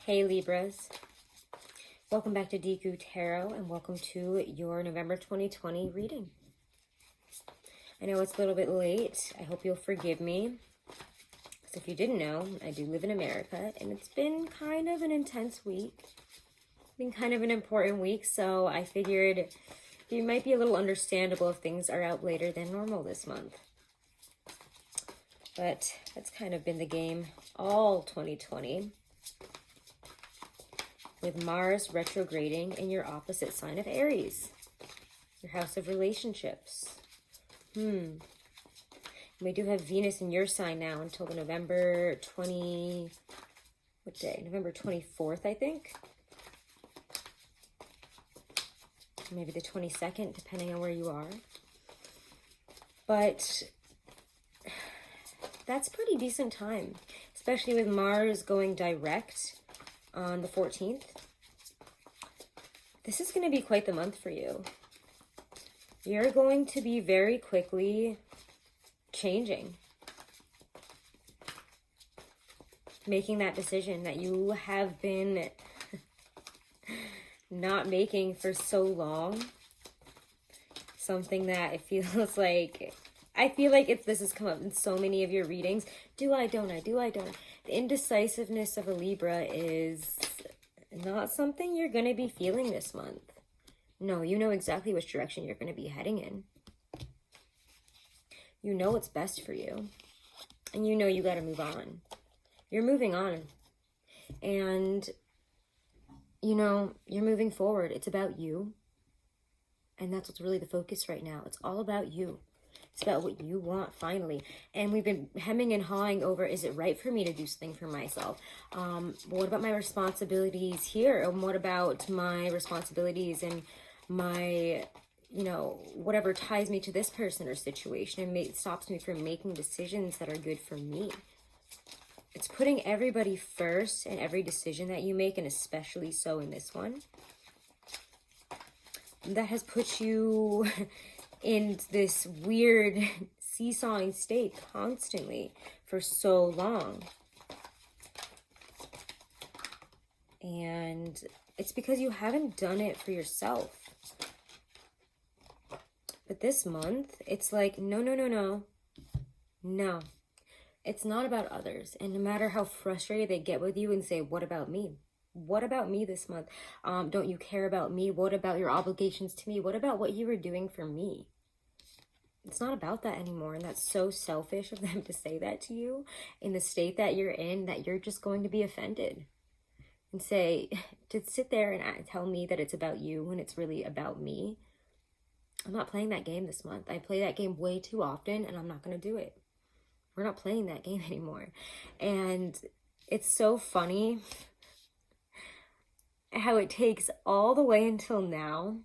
Hey Libras, welcome back to Deku Tarot and welcome to your November 2020 reading. I know it's a little bit late. I hope you'll forgive me. Because if you didn't know, I do live in America and it's been kind of an intense week. Been kind of an important week, so I figured it might be a little understandable if things are out later than normal this month. But that's kind of been the game all 2020. With Mars retrograding in your opposite sign of Aries, your house of relationships. We do have Venus in your sign now until the November 24th, I think. Maybe the 22nd, depending on where you are. But that's a pretty decent time, especially with Mars going direct on the 14th. This is going to be quite the month for you. You're going to be very quickly changing. Making that decision that you have been not making for so long. Something that it feels like, I feel like if this has come up in so many of your readings, do I, don't I, do I, don't I? The indecisiveness of a Libra is not something you're going to be feeling this month. No, you know exactly which direction you're going to be heading in. You know what's best for you. And you know you got to move on. You're moving on. And, you know, you're moving forward. It's about you. And that's what's really the focus right now. It's all about you. It's about what you want, finally. And we've been hemming and hawing over, is it right for me to do something for myself? What about my responsibilities here? And what about my responsibilities and my, you know, whatever ties me to this person or situation and stops me from making decisions that are good for me? It's putting everybody first in every decision that you make, and especially so in this one. That has put you in this weird seesawing state constantly for so long. And it's because you haven't done it for yourself. But this month, it's like, no. It's not about others. And no matter how frustrated they get with you and say, what about me? What about me this month? Don't you care about me? What about your obligations to me? What about what you were doing for me? It's not about that anymore. And that's so selfish of them to say that to you in the state that you're in, that you're just going to be offended. And say, to sit there and tell me that it's about you when it's really about me. I'm not playing that game this month. I play that game way too often and I'm not going to do it. We're not playing that game anymore. And it's so funny how it takes all the way until now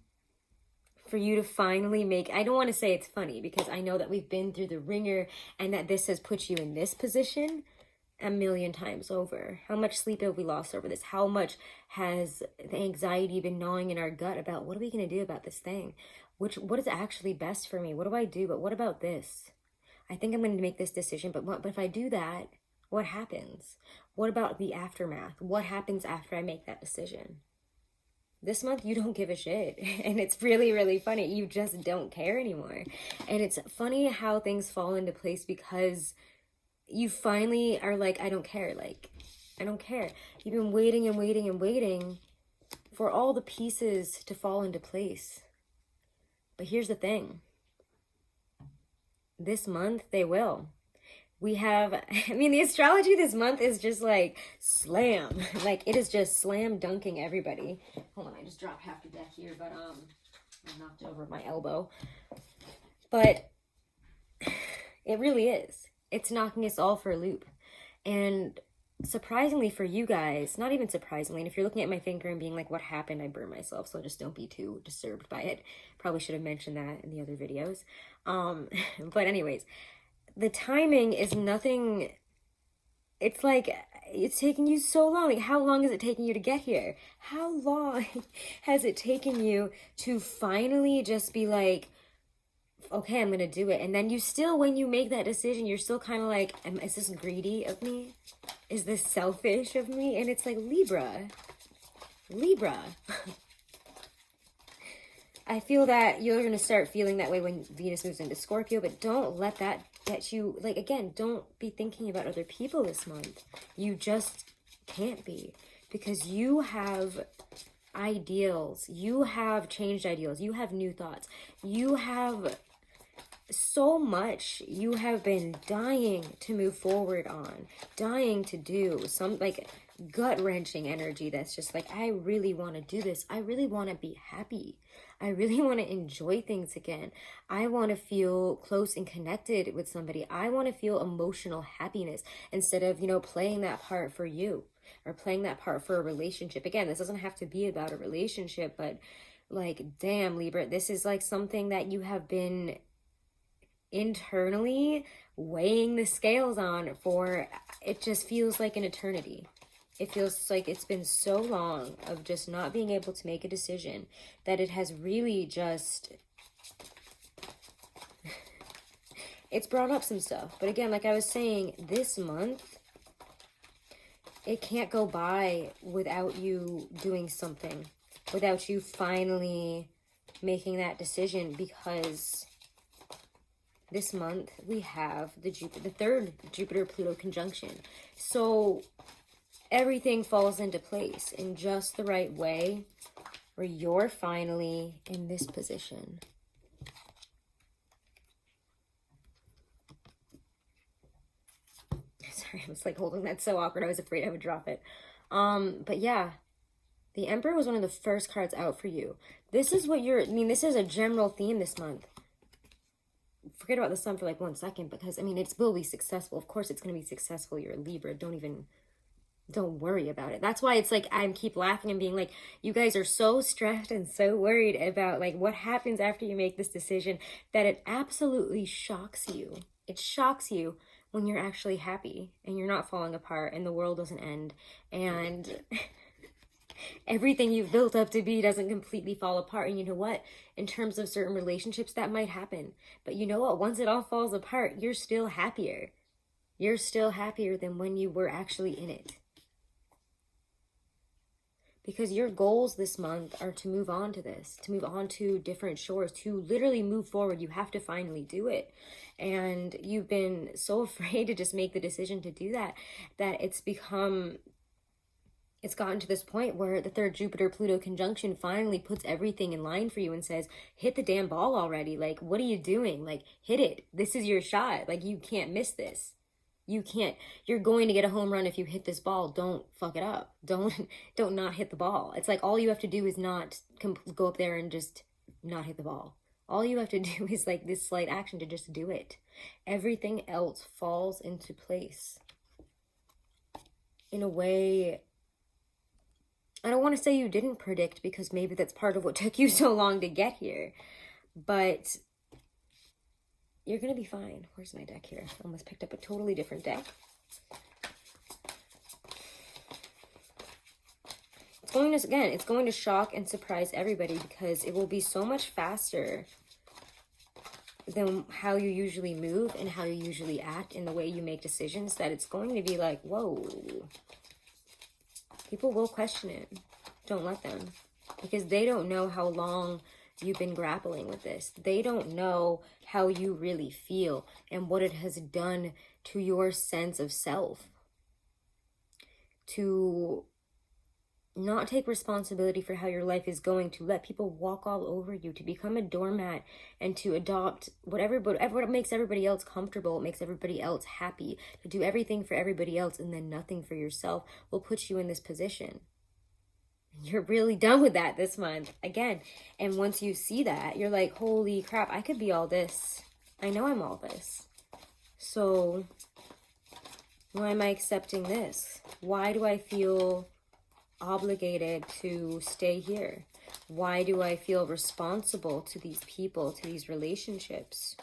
for you to finally make, I don't want to say it's funny because I know that we've been through the ringer and that this has put you in this position a million times over. How much sleep have we lost over this? How much has the anxiety been gnawing in our gut about what are we going to do about this thing? What is actually best for me? What do I do? But what about this? I think I'm going to make this decision, but if I do that, what happens? What about the aftermath? What happens after I make that decision? This month, you don't give a shit. And it's really, really funny. You just don't care anymore. And it's funny how things fall into place because you finally are like, I don't care. Like, I don't care. You've been waiting and waiting and waiting for all the pieces to fall into place. But here's the thing. This month, they will. We have, the astrology this month is just like slam. Like, it is just slam dunking everybody. Hold on, I just dropped half the deck here, but I knocked over my elbow. But it really is. It's knocking us all for a loop. And surprisingly for you guys, not even surprisingly, and if you're looking at my finger and being like, what happened? I burned myself, so just don't be too disturbed by it. Probably should have mentioned that in the other videos. But anyways, the timing is nothing. It's like, it's taking you so long. Like, how long is it taking you to get here? How long has it taken you to finally just be like, okay, I'm gonna do it. And then you still, when you make that decision, you're still kind of like, is this greedy of me? Is this selfish of me? And it's like, Libra. I feel that you're going to start feeling that way when Venus moves into Scorpio, but don't let that get you, like, again, don't be thinking about other people this month. You just can't be, because you have ideals, you have changed ideals, you have new thoughts, you have so much you have been dying to move forward on, dying to do some, like, gut-wrenching energy that's just like, I really want to do this. I really want to be happy. I really want to enjoy things again. I want to feel close and connected with somebody. I want to feel emotional happiness instead of, you know, playing that part for you or playing that part for a relationship. Again, this doesn't have to be about a relationship, but like, damn, Libra, this is like something that you have been internally weighing the scales on for, it just feels like an eternity. It feels like it's been so long of just not being able to make a decision that it has really just, it's brought up some stuff. But again, like I was saying, this month, it can't go by without you doing something, without you finally making that decision, because this month we have the third Jupiter-Pluto conjunction. So everything falls into place in just the right way where you're finally in this position. Sorry, I was like holding that so awkward. I was afraid I would drop it. But yeah, the Emperor was one of the first cards out for you. This is what you're, I mean, this is a general theme this month. Forget about the Sun for like 1 second, because I mean, it will be successful. Of course it's going to be successful. You're a Libra. Don't worry about it. That's why it's like, I keep laughing and being like, you guys are so stressed and so worried about like what happens after you make this decision that it absolutely shocks you. It shocks you when you're actually happy and you're not falling apart and the world doesn't end and everything you've built up to be doesn't completely fall apart. And you know what? In terms of certain relationships, that might happen. But you know what? Once it all falls apart, you're still happier. You're still happier than when you were actually in it. Because your goals this month are to move on to this, to move on to different shores, to literally move forward. You have to finally do it. And you've been so afraid to just make the decision to do that, that it's gotten to this point where the third Jupiter-Pluto conjunction finally puts everything in line for you and says, hit the damn ball already. Like, what are you doing? Like, hit it. This is your shot. Like, you can't miss this. You can't, you're going to get a home run if you hit this ball. Don't fuck it up. Don't not hit the ball. It's like, all you have to do is not go up there and just not hit the ball. All you have to do is like this slight action to just do it. Everything else falls into place in a way, I don't want to say you didn't predict, because maybe that's part of what took you so long to get here, but you're going to be fine. Where's my deck here? I almost picked up a totally different deck. It's going to shock and surprise everybody, because it will be so much faster than how you usually move and how you usually act in the way you make decisions, that it's going to be like, whoa. People will question it. Don't let them. Because they don't know how long you've been grappling with this. They don't know how you really feel and what it has done to your sense of self. To not take responsibility for how your life is going, to let people walk all over you, to become a doormat, and to adopt whatever makes everybody else comfortable, makes everybody else happy, to do everything for everybody else and then nothing for yourself, will put you in this position. You're really done with that this month, again. And once you see that, you're like, holy crap, I could be all this. I know I'm all this. So why am I accepting this? Why do I feel obligated to stay here? Why do I feel responsible to these people, to these relationships?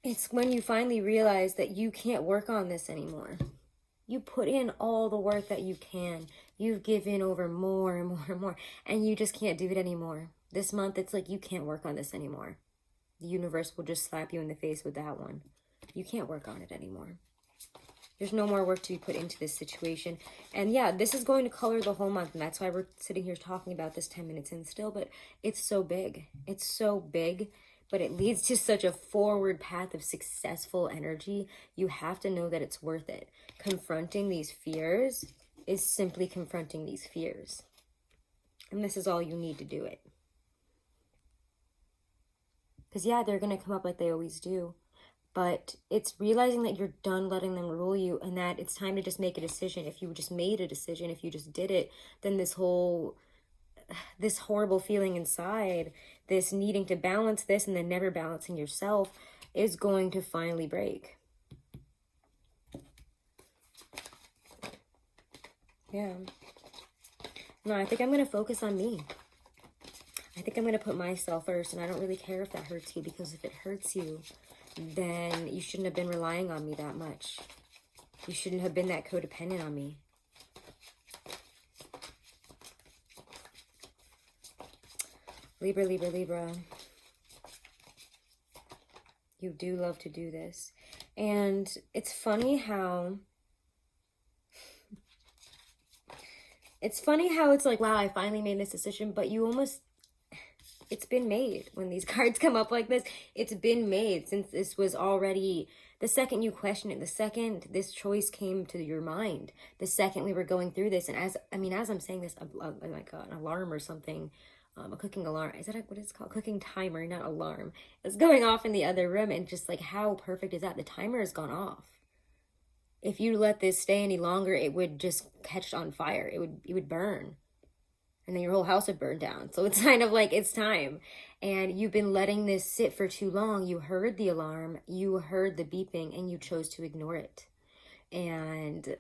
It's when you finally realize that you can't work on this anymore. You put in all the work that you can. You've given over more and more and more, and you just can't do it anymore. This month, it's like you can't work on this anymore. The universe will just slap you in the face with that one. You can't work on it anymore. There's no more work to be put into this situation. And yeah, this is going to color the whole month. And that's why we're sitting here talking about this 10 minutes in still. But it's so big. It's so big. But it leads to such a forward path of successful energy. You have to know that it's worth it. Confronting these fears is simply confronting these fears. And this is all you need to do it. Because yeah, they're going to come up like they always do. But it's realizing that you're done letting them rule you and that it's time to just make a decision. If you just made a decision, if you just did it, then this horrible feeling inside, this needing to balance this and then never balancing yourself is going to finally break. Yeah. No, I think I'm going to focus on me. I think I'm going to put myself first, and I don't really care if that hurts you, because if it hurts you, then you shouldn't have been relying on me that much. You shouldn't have been that codependent on me. Libra, Libra, Libra. You do love to do this. And it's funny how... it's like, wow, I finally made this decision, but you almost... it's been made. When these cards come up like this, it's been made since this was already, the second you question it, the second this choice came to your mind, the second we were going through this. And as I'm saying this, like an alarm or something, a cooking alarm, is that what it's called? Cooking timer, not alarm. It's going off in the other room, and just like, how perfect is that? The timer has gone off. If you let this stay any longer, it would just catch on fire. It would burn. And then your whole house would burn down. So it's kind of like, it's time. And you've been letting this sit for too long. You heard the alarm, you heard the beeping, and you chose to ignore it. And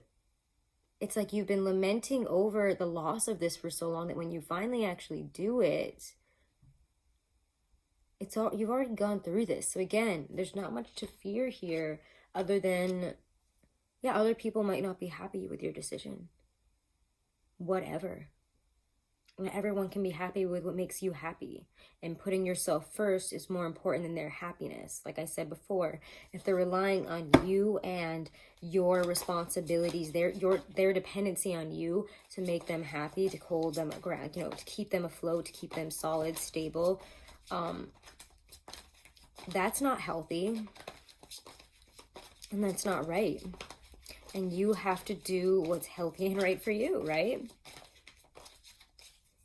it's like you've been lamenting over the loss of this for so long that when you finally actually do it, you've already gone through this. So again, there's not much to fear here other than, yeah, other people might not be happy with your decision. Whatever. And everyone can be happy with what makes you happy. And putting yourself first is more important than their happiness. Like I said before, if they're relying on you and your responsibilities, their dependency on you to make them happy, to hold them ground, to keep them afloat, to keep them solid, stable, that's not healthy. And that's not right. And you have to do what's healthy and right for you, right?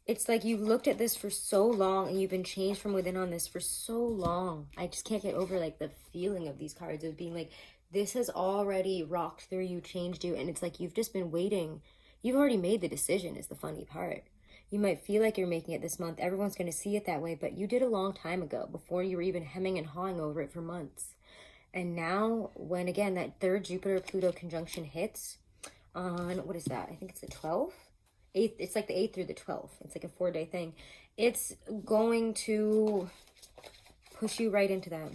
It's like you've looked at this for so long and you've been changed from within on this for so long. I just can't get over like the feeling of these cards of being like, this has already rocked through you, changed you. And it's like you've just been waiting. You've already made the decision is the funny part. You might feel like you're making it this month. Everyone's going to see it that way. But you did a long time ago before you were even hemming and hawing over it for months. And now when, again, that third Jupiter-Pluto conjunction hits on, what is that? I think it's the 12th. 8th, it's like the 8th through the 12th. It's like a 4-day thing. It's going to push you right into that.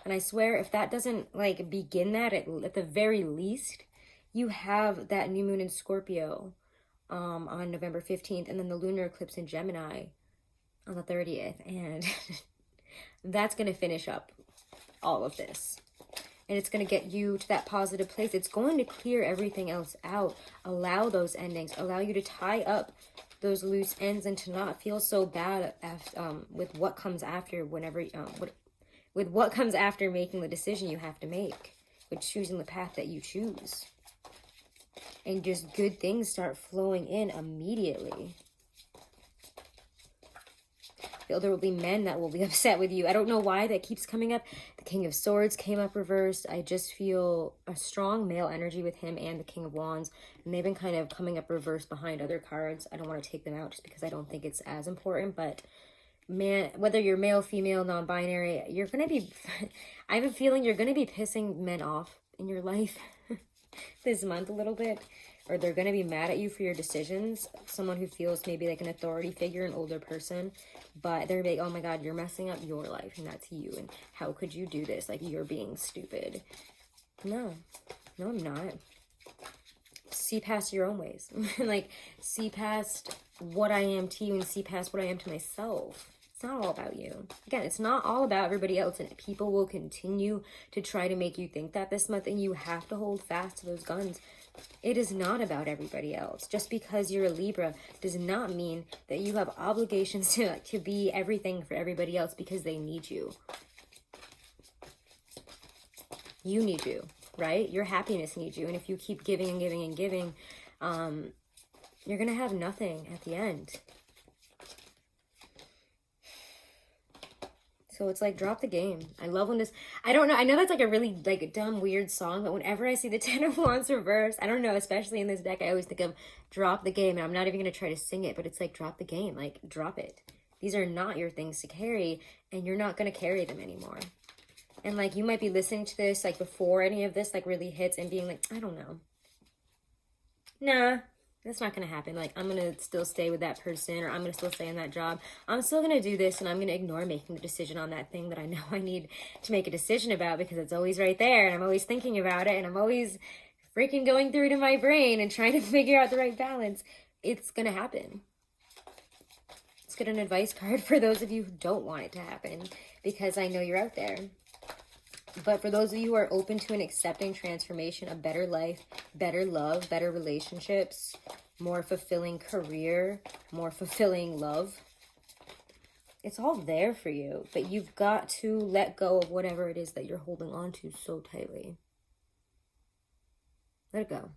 And I swear, if that doesn't like begin that, at the very least, you have that new moon in Scorpio on November 15th, and then the lunar eclipse in Gemini on the 30th. And that's going to finish up all of this. And it's going to get you to that positive place. It's going to clear everything else out. Allow those endings. Allow you to tie up those loose ends and to not feel so bad with what comes after with what comes after making the decision you have to make. With choosing the path that you choose. And just good things start flowing in immediately. There will be men that will be upset with you. I don't know why that keeps coming up. The King of Swords came up reversed. I just feel a strong male energy with him and the King of Wands. And they've been kind of coming up reversed behind other cards. I don't want to take them out just because I don't think it's as important. But man, whether you're male, female, non-binary, you're going to be... I have a feeling you're going to be pissing men off in your life this month a little bit. Or they're going to be mad at you for your decisions. Someone who feels maybe like an authority figure, an older person. But they're like, oh my God, you're messing up your life. And that's you. And how could you do this? Like, you're being stupid. No, I'm not. see past your own ways. Like, see past what I am to you and see past what I am to myself. It's not all about you. Again, it's not all about everybody else, and people will continue to try to make you think that this month, and you have to hold fast to those guns. It is not about everybody else. Just because you're a Libra does not mean that you have obligations to be everything for everybody else because they need you. You need you, right? Your happiness needs you. And if you keep giving and giving and giving, you're going to have nothing at the end. So it's like, drop the game. I love when this, I don't know, I know that's like a really like dumb, weird song, but whenever I see the Ten of Wands reverse, I don't know, especially in this deck, I always think of drop the game. And I'm not even going to try to sing it, but it's like, drop the game, like drop it. These are not your things to carry, and you're not going to carry them anymore. And like, you might be listening to this like before any of this like really hits and being like, I don't know. Nah, that's not going to happen. Like, I'm going to still stay with that person, or I'm going to still stay in that job. I'm still going to do this, and I'm going to ignore making the decision on that thing that I know I need to make a decision about, because it's always right there, and I'm always thinking about it, and I'm always freaking going through it in my brain and trying to figure out the right balance. It's going to happen. Let's get an advice card for those of you who don't want it to happen, because I know you're out there. But for those of you who are open to an accepting transformation, a better life, better love, better relationships, more fulfilling career, more fulfilling love, it's all there for you. But you've got to let go of whatever it is that you're holding on to so tightly. Let it go.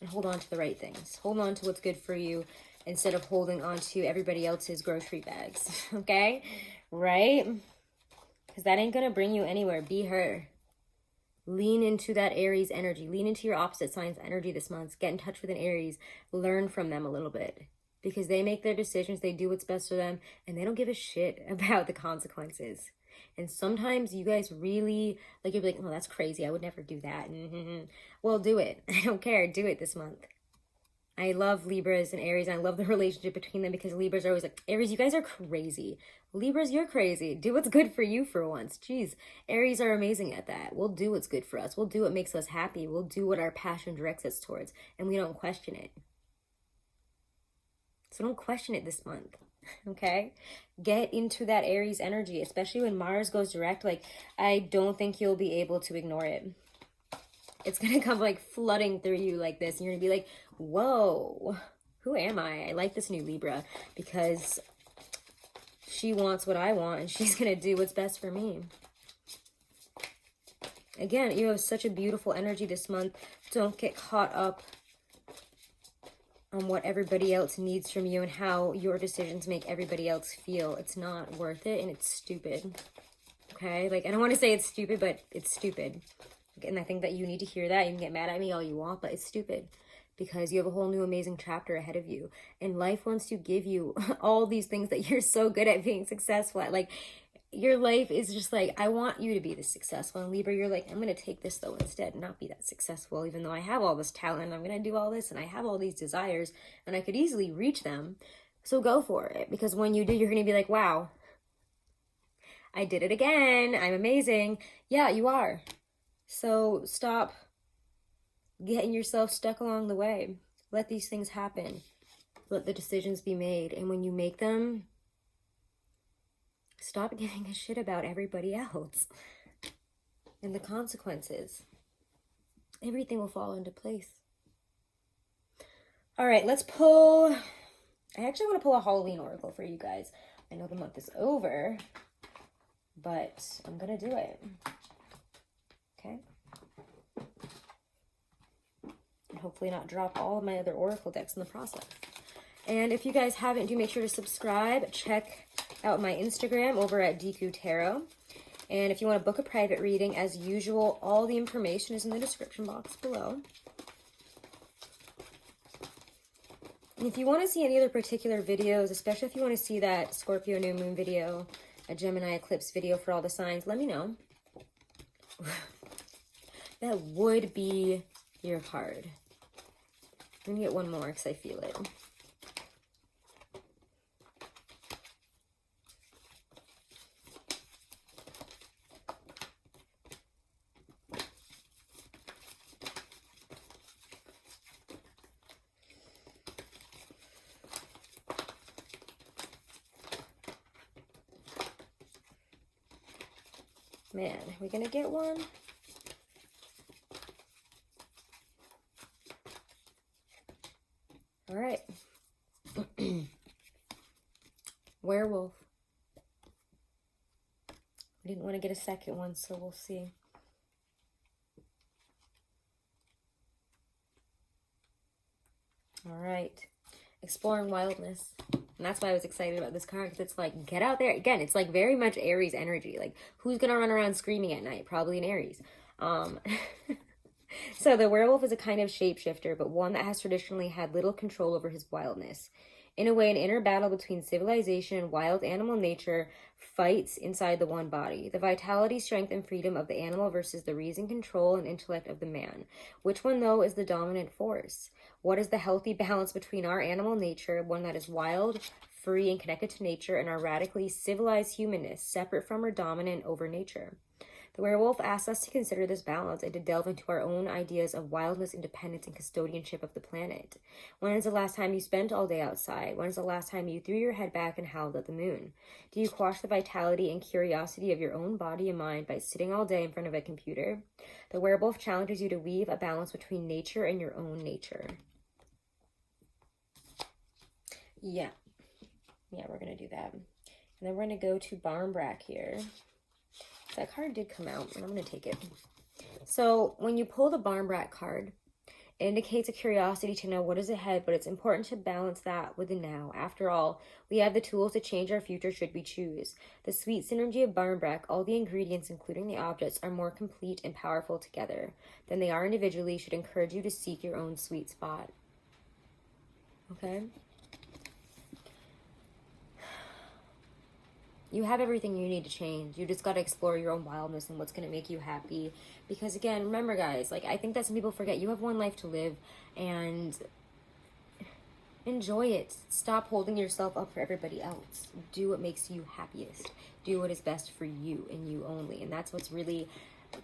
And hold on to the right things. Hold on to what's good for you instead of holding on to everybody else's grocery bags. Okay? Right? Because that ain't going to bring you anywhere. Be her. Lean into that Aries energy. Lean into your opposite signs energy this month. Get in touch with an Aries. Learn from them a little bit. Because they make their decisions. They do what's best for them. And they don't give a shit about the consequences. And sometimes you guys really, like, you'll be like, oh, that's crazy. I would never do that. Well, do it. I don't care. Do it this month. I love Libras and Aries, and I love the relationship between them, because Libras are always like, Aries, you guys are crazy. Libras, you're crazy. Do what's good for you for once. Jeez, Aries are amazing at that. We'll do what's good for us. We'll do what makes us happy. We'll do what our passion directs us towards, and we don't question it. So don't question it this month, okay? Get into that Aries energy, especially when Mars goes direct. Like, I don't think you'll be able to ignore it. It's going to come like flooding through you like this. And you're going to be like, whoa, who am I? I like this new Libra because she wants what I want, and she's going to do what's best for me. Again, you have such a beautiful energy this month. Don't get caught up on what everybody else needs from you and how your decisions make everybody else feel. It's not worth it, and it's stupid. Okay? Like, I don't want to say it's stupid, but it's stupid. And I think that you need to hear that. You can get mad at me all you want, but it's stupid, because you have a whole new amazing chapter ahead of you. And life wants to give you all these things that you're so good at being successful at. Like, your life is just like, I want you to be this successful. And Libra, you're like, I'm going to take this though instead and not be that successful, even though I have all this talent. I'm going to do all this, and I have all these desires, and I could easily reach them. So go for it, because when you do, you're going to be like, wow, I did it again. I'm amazing. Yeah, you are. So stop getting yourself stuck along the way. Let these things happen. Let the decisions be made. And when you make them, stop giving a shit about everybody else and the consequences. Everything will fall into place. All right, let's pull. I actually want to pull a Halloween oracle for you guys. I know the month is over, but I'm going to do it. Okay. And hopefully not drop all of my other oracle decks in the process. And if you guys haven't, do make sure to subscribe. Check out my Instagram over at Deku Tarot. And if you want to book a private reading, as usual, all the information is in the description box below. And if you want to see any other particular videos, especially if you want to see that Scorpio new moon video, a Gemini eclipse video for all the signs, let me know. That would be your card. I'm going to get one more because I feel it. Man, are we gonna get one? All right. Werewolf. I didn't want to get a second one, so we'll see. All right. Exploring wildness. And that's why I was excited about this card, because it's like, get out there. Again, it's like very much Aries energy. Like, who's going to run around screaming at night? Probably an Aries. So the werewolf is a kind of shapeshifter, but one that has traditionally had little control over his wildness. In a way, an inner battle between civilization and wild animal nature fights inside the one body. The vitality, strength, and freedom of the animal versus the reason, control, and intellect of the man. Which one, though, is the dominant force? What is the healthy balance between our animal nature, one that is wild, free, and connected to nature, and our radically civilized humanness, separate from or dominant over nature? The werewolf asks us to consider this balance and to delve into our own ideas of wildness, independence, and custodianship of the planet. When is the last time you spent all day outside? When is the last time you threw your head back and howled at the moon? Do you quash the vitality and curiosity of your own body and mind by sitting all day in front of a computer? The werewolf challenges you to weave a balance between nature and your own nature. Yeah, we're going to do that. And then we're going to go to Barmbrack here. That card did come out, and I'm going to take it. So when you pull the Barmbrack card, it indicates a curiosity to know what is ahead, but it's important to balance that with the now. After all, we have the tools to change our future should we choose. The sweet synergy of Barmbrack, all the ingredients, including the objects, are more complete and powerful together than they are individually, should encourage you to seek your own sweet spot. Okay? You have everything you need to change. You just got to explore your own wildness and what's going to make you happy. Because again, remember guys, like I think that some people forget you have one life to live, and enjoy it. Stop holding yourself up for everybody else. Do what makes you happiest. Do what is best for you and you only. And that's what's really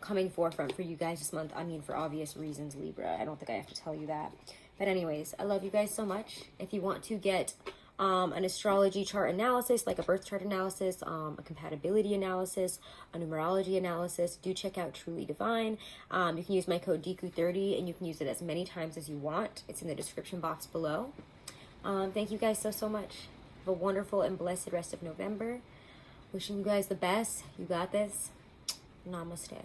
coming forefront for you guys this month. I mean, for obvious reasons, Libra. I don't think I have to tell you that. But anyways, I love you guys so much. If you want to get an astrology chart analysis, like a birth chart analysis, a compatibility analysis, a numerology analysis, do check out Truly Divine. You can use my code Deku30, and you can use it as many times as you want. It's in the description box below. Thank you guys so much. Have a wonderful and blessed rest of November. Wishing you guys the best. You got this. Namaste.